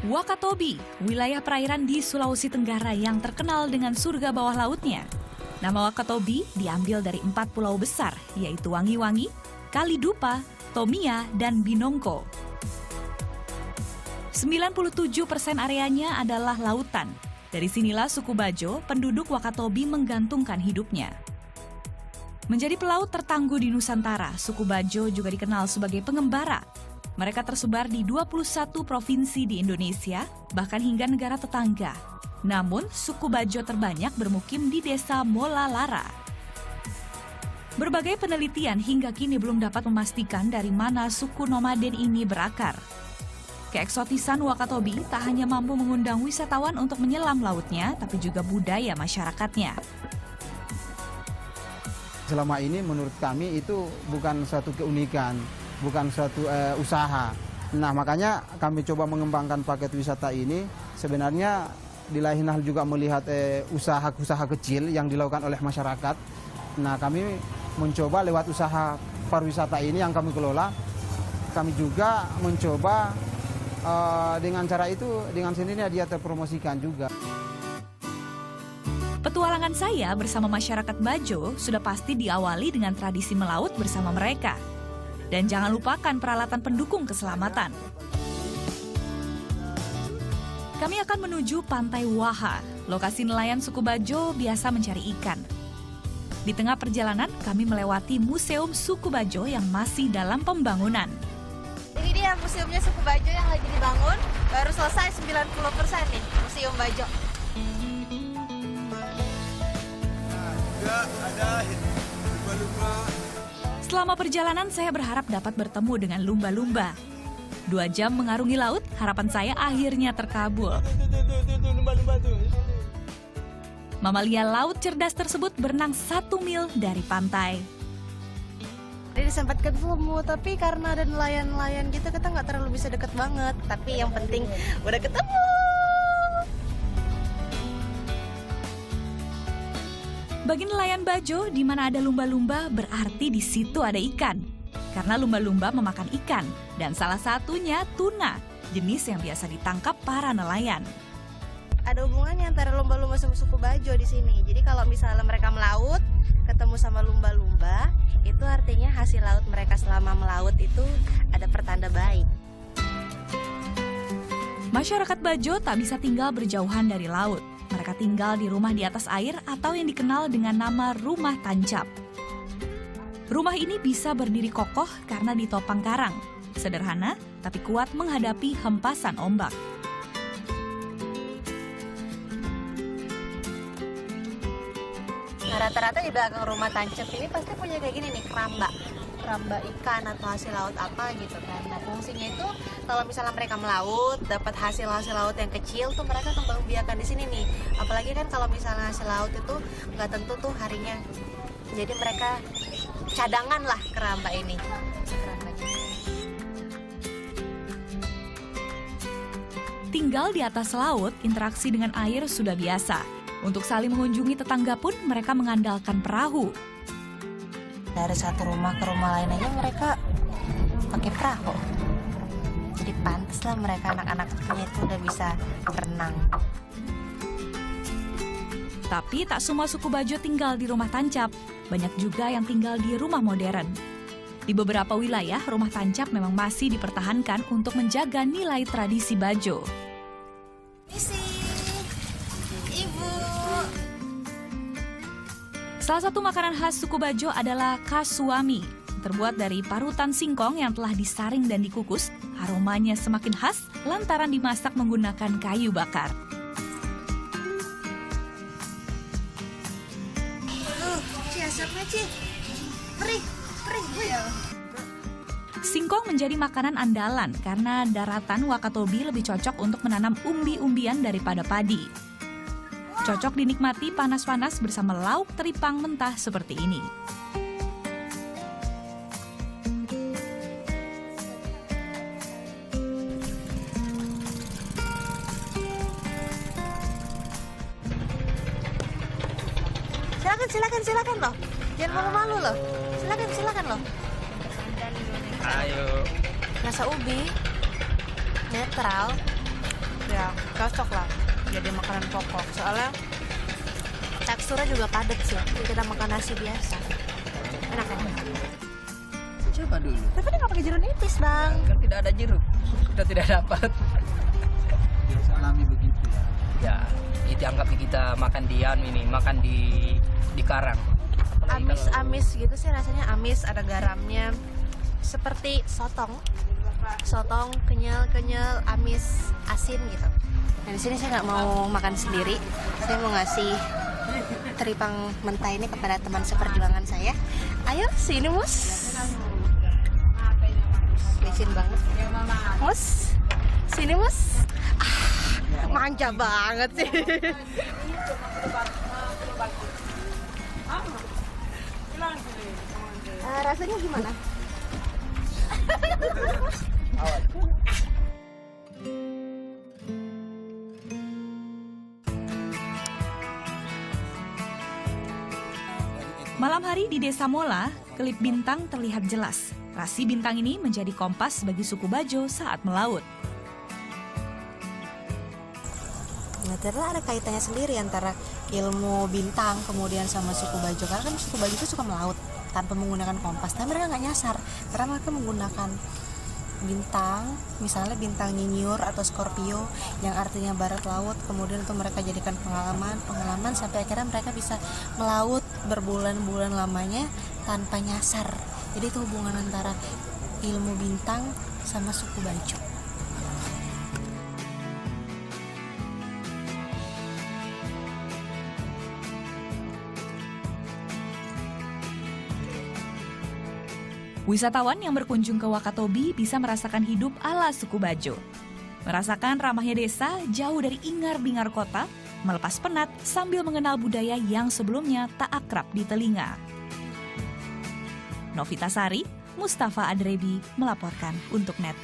Wakatobi, wilayah perairan di Sulawesi Tenggara yang terkenal dengan surga bawah lautnya. Nama Wakatobi diambil dari 4 pulau besar, yaitu Wangi-Wangi, Kalidupa, Tomia, dan Binongko. 97% areanya adalah lautan. Dari sinilah suku Bajo, penduduk Wakatobi menggantungkan hidupnya. Menjadi pelaut tertangguh di Nusantara, suku Bajo juga dikenal sebagai pengembara. Mereka tersebar di 21 provinsi di Indonesia, bahkan hingga negara tetangga. Namun, suku Bajo terbanyak bermukim di desa Molalara. Berbagai penelitian hingga kini belum dapat memastikan dari mana suku nomaden ini berakar. Keeksotisan Wakatobi tak hanya mampu mengundang wisatawan untuk menyelam lautnya, tapi juga budaya masyarakatnya. Selama ini menurut kami itu bukan suatu keunikan, bukan suatu usaha. Nah, makanya kami coba mengembangkan paket wisata ini. Sebenarnya di lain hal juga melihat usaha-usaha kecil yang dilakukan oleh masyarakat. Nah, kami mencoba lewat usaha pariwisata ini yang kami kelola. Kami juga mencoba dengan cara itu, dengan sendirinya dia terpromosikan juga. Petualangan saya bersama masyarakat Bajo sudah pasti diawali dengan tradisi melaut bersama mereka. Dan jangan lupakan peralatan pendukung keselamatan. Kami akan menuju Pantai Waha, lokasi nelayan suku Bajo biasa mencari ikan. Di tengah perjalanan, kami melewati Museum Suku Bajo yang masih dalam pembangunan. Ini dia museumnya suku Bajo yang lagi dibangun, baru selesai 90% nih, Museum Bajo. Ada lumba-lumba. Selama perjalanan, saya berharap dapat bertemu dengan lumba-lumba. 2 jam mengarungi laut, harapan saya akhirnya terkabul. Mamalia laut cerdas tersebut berenang 1 mil dari pantai. Jadi sempat ketemu, tapi karena ada nelayan-nelayan gitu, kita nggak terlalu bisa deket banget. Tapi yang penting udah ketemu. Bagi nelayan Bajo, di mana ada lumba-lumba berarti di situ ada ikan. Karena lumba-lumba memakan ikan, dan salah satunya tuna, jenis yang biasa ditangkap para nelayan. Ada hubungannya antara lumba-lumba sama suku Bajo di sini. Jadi kalau misalnya mereka melaut, ketemu sama lumba-lumba, itu artinya hasil laut mereka selama melaut itu ada pertanda baik. Masyarakat Bajo tak bisa tinggal berjauhan dari laut. Mereka tinggal di rumah di atas air atau yang dikenal dengan nama rumah tancap. Rumah ini bisa berdiri kokoh karena ditopang karang. Sederhana, tapi kuat menghadapi hempasan ombak. Nah, rata-rata di belakang rumah tancap ini pasti punya kayak gini nih, keramba ikan atau hasil laut apa gitu kan. Nah, fungsinya itu kalau misalnya mereka melaut, dapat hasil laut yang kecil tuh mereka kembang biakan di sini nih. Apalagi kan kalau misalnya hasil laut itu nggak tentu tuh harinya. Jadi mereka cadangan lah keramba ini. Tinggal di atas laut, interaksi dengan air sudah biasa. Untuk saling mengunjungi tetangga pun mereka mengandalkan perahu. Dari satu rumah ke rumah lain aja mereka pakai perahu. Jadi pantas lah mereka anak-anaknya itu udah bisa berenang. Tapi tak semua suku Bajo tinggal di rumah tancap. Banyak juga yang tinggal di rumah modern. Di beberapa wilayah, rumah tancap memang masih dipertahankan untuk menjaga nilai tradisi Bajo. Isi, Ibu. Salah satu makanan khas suku Bajo adalah kasuami. Terbuat dari parutan singkong yang telah disaring dan dikukus, aromanya semakin khas lantaran dimasak menggunakan kayu bakar. Singkong menjadi makanan andalan karena daratan Wakatobi lebih cocok untuk menanam umbi-umbian daripada padi. Cocok dinikmati panas-panas bersama lauk teripang mentah seperti ini. Silakan loh. Jangan malu-malu loh. Silakan loh. Ayo. Rasa ubi netral. ya cocok lah jadi makanan pokok. Soalnya teksturnya juga padat sih. Kita makan nasi biasa. Enak kan? Coba dulu. Tapi kan nggak pakai jeruk nipis, Bang. Kan tidak ada jeruk. Kita tidak dapat. Biasa alami begitu ya. Ya, itu anggapnya kita makan di makan di karang. Apalagi kalau- Amis-amis gitu sih rasanya, amis, ada garamnya. Seperti sotong. Sotong kenyal-kenyal, amis, asin gitu. Nah, di sini saya nggak mau makan sendiri. Saya mau ngasih teripang mentah ini kepada teman seperjuangan saya. Ayo, sini Mus. Licin banget. Mus, sini Mus. Manja banget sih. Rasanya gimana? Malam hari di Desa Mola, kelip bintang terlihat jelas. Rasi bintang ini menjadi kompas bagi suku Bajo saat melaut. Nah, ternyata ada kaitannya sendiri antara ilmu bintang kemudian sama suku Bajo. Karena kan suku Bajo itu suka melaut tanpa menggunakan kompas. Tapi mereka nggak nyasar karena mereka menggunakan bintang, misalnya bintang Nyinyur atau Scorpio yang artinya barat laut. Kemudian itu mereka jadikan pengalaman sampai akhirnya mereka bisa melaut berbulan-bulan lamanya tanpa nyasar. Jadi itu hubungan antara ilmu bintang sama suku Bajo. Wisatawan yang berkunjung ke Wakatobi bisa merasakan hidup ala suku Bajo. Merasakan ramahnya desa jauh dari ingar-bingar kota, melepas penat sambil mengenal budaya yang sebelumnya tak akrab di telinga. Novita Sari, Mustafa Adrebi melaporkan untuk NET.